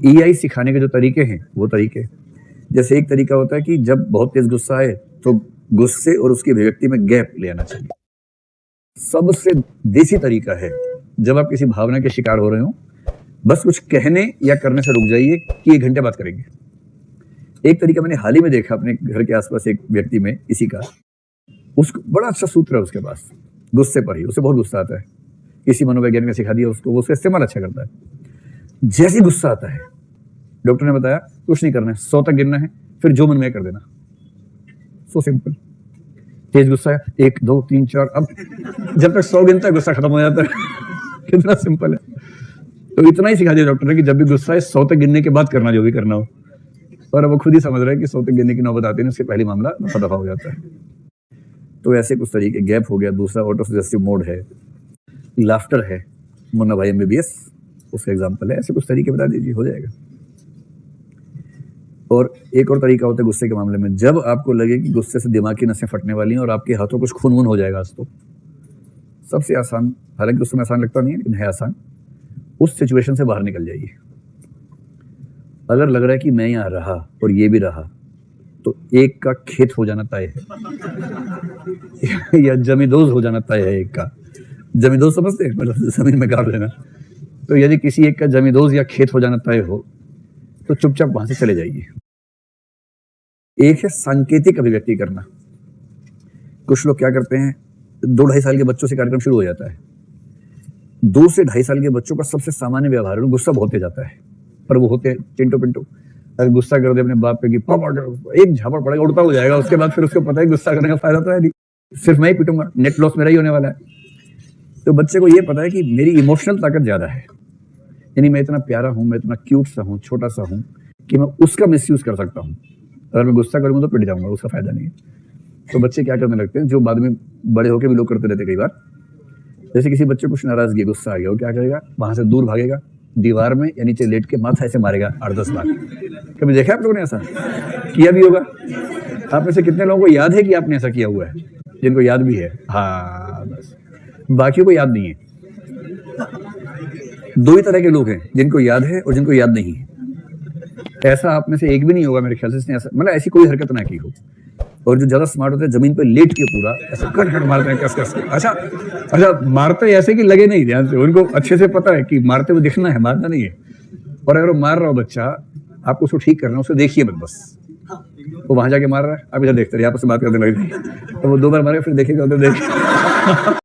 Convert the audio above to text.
EI सिखाने के जो तरीके हैं वो तरीके, जैसे एक तरीका होता है कि जब बहुत तेज गुस्सा आए तो गुस्से और उसकी अभिव्यक्ति में गैप ले आना चाहिए। सबसे देसी तरीका है, जब आप किसी भावना के शिकार हो रहे हो, बस कुछ कहने या करने से रुक जाइए कि 1 घंटे बात करेंगे। एक तरीका मैंने हाल ही में देखा अपने घर के आसपास एक व्यक्ति में, इसी का, उसको बड़ा अच्छा सूत्र है उसके पास, गुस्से पर ही, उसे बहुत गुस्सा आता है, किसी मनोवैज्ञानिक ने सिखा दिया उसको, वो उसका इस्तेमाल अच्छा करता है। जैसे गुस्सा आता है, डॉक्टर ने बताया कुछ नहीं करना है, 100 तक गिनना है, फिर जो मन में कर देना। So simple. तेज गुस्सा है, 1 2 3 4, अब जब तक 100 गिनता है गुस्सा खत्म हो जाता है। कितना सिंपल है। तो इतना ही सिखा दिया डॉक्टर ने कि जब भी गुस्सा है 100 तक गिनने के बाद करना जो भी करना हो। और अब वो खुद ही समझ रहे हैं कि 100 तक गिनने की नौबत आती है, उसके पहले मामला दफा हो जाता है। तो ऐसे कुछ तरीके, गैप हो गया, दूसरा ऑटो सजेस्टिव मोड है, लाफ्टर है, मुन्ना भाई MBBS उसका एग्जाम्पल है। ऐसे कुछ तरीके बता दीजिए, हो जाएगा। और एक और तरीका होता है गुस्से के मामले में, जब आपको लगे कि गुस्से से दिमाग की नसें फटने वाली हैं और आपके हाथों कुछ खून वून हो जाएगा, आज तो सबसे आसान, हालांकि उस समय आसान लगता नहीं है लेकिन है आसान, उस सिचुएशन से बाहर निकल जाइए। अगर लग रहा है कि मैं यहाँ रहा और ये भी रहा तो एक का खेत हो जाना तय है या जमींदोज हो जाना तय है। एक का जमींदोज समझते हैं, मतलब जमीन में गाड़ देना। तो यदि किसी एक का जमींदोज या खेत हो जाना तय हो तो चुपचाप वहां से चले जाइए। एक है सांकेतिक अभिव्यक्ति करना। कुछ लोग क्या करते हैं, 2-2.5 साल के बच्चों से कार्यक्रम शुरू हो जाता है। 2 से 2.5 साल के बच्चों का सबसे सामान्य व्यवहार है, गुस्सा बहुत तेज आता है, पर वो होते हैं चिंटू पिंटू। अगर गुस्सा कर दे अपने बाप पे कि पापा, एक झापड़ पड़ेगा, उड़ता हो जाएगा। उसके बाद फिर उसको पता है गुस्सा करने का फायदा तो है नहीं, सिर्फ मैं ही पिटूंगा, नेट लॉस मेरा ही होने वाला है। तो बच्चे को ये पता है कि मेरी इमोशनल ताकत ज्यादा है, यानी मैं इतना प्यारा हूं, मैं इतना क्यूट सा हूं, छोटा सा हूं कि मैं उसका मिसयूज कर सकता हूं। अगर मैं गुस्सा करूंगा तो पिट जाऊंगा, उसका फायदा नहीं है। तो बच्चे क्या करने लगते हैं, जो बाद में बड़े होकर भी लोग करते रहते कई बार, जैसे किसी बच्चे को कुछ नाराजगी, गुस्सा आ गया, वो क्या करेगा, वहां से दूर भागेगा, दीवार में या नीचे लेट के माथा ऐसे मारेगा 8-10 बार। कभी देखा आप लोगों ने ऐसा किया भी होगा? आप में से कितने लोगों को याद है कि आपने ऐसा किया हुआ है? जिनको याद भी है, हाँ बस, बाकियों को याद नहीं है। 2 ही तरह के लोग हैं, जिनको याद है और जिनको याद नहीं है। ऐसा आप में से एक भी नहीं होगा मेरे ख्याल से जिसने ऐसा, मतलब ऐसी कोई हरकत ना की हो। और जो ज्यादा स्मार्ट होते हैं, जमीन पे लेट के पूरा ऐसे कट मारते हैं, कस के। अच्छा मारते ऐसे कि लगे नहीं ध्यान से, उनको अच्छे से पता है कि मारते हुए दिखना है, मारना नहीं है। और अगर वो मार रहा हो बच्चा, आपको उसको ठीक करना है, उसे देखिए बस, वो वहां जाके मार रहा है, आप इधर देखते रहिए, आपस में बात करने लगे। तो वो 2 बार मारेगा, फिर देखेगा उधर देखेगा।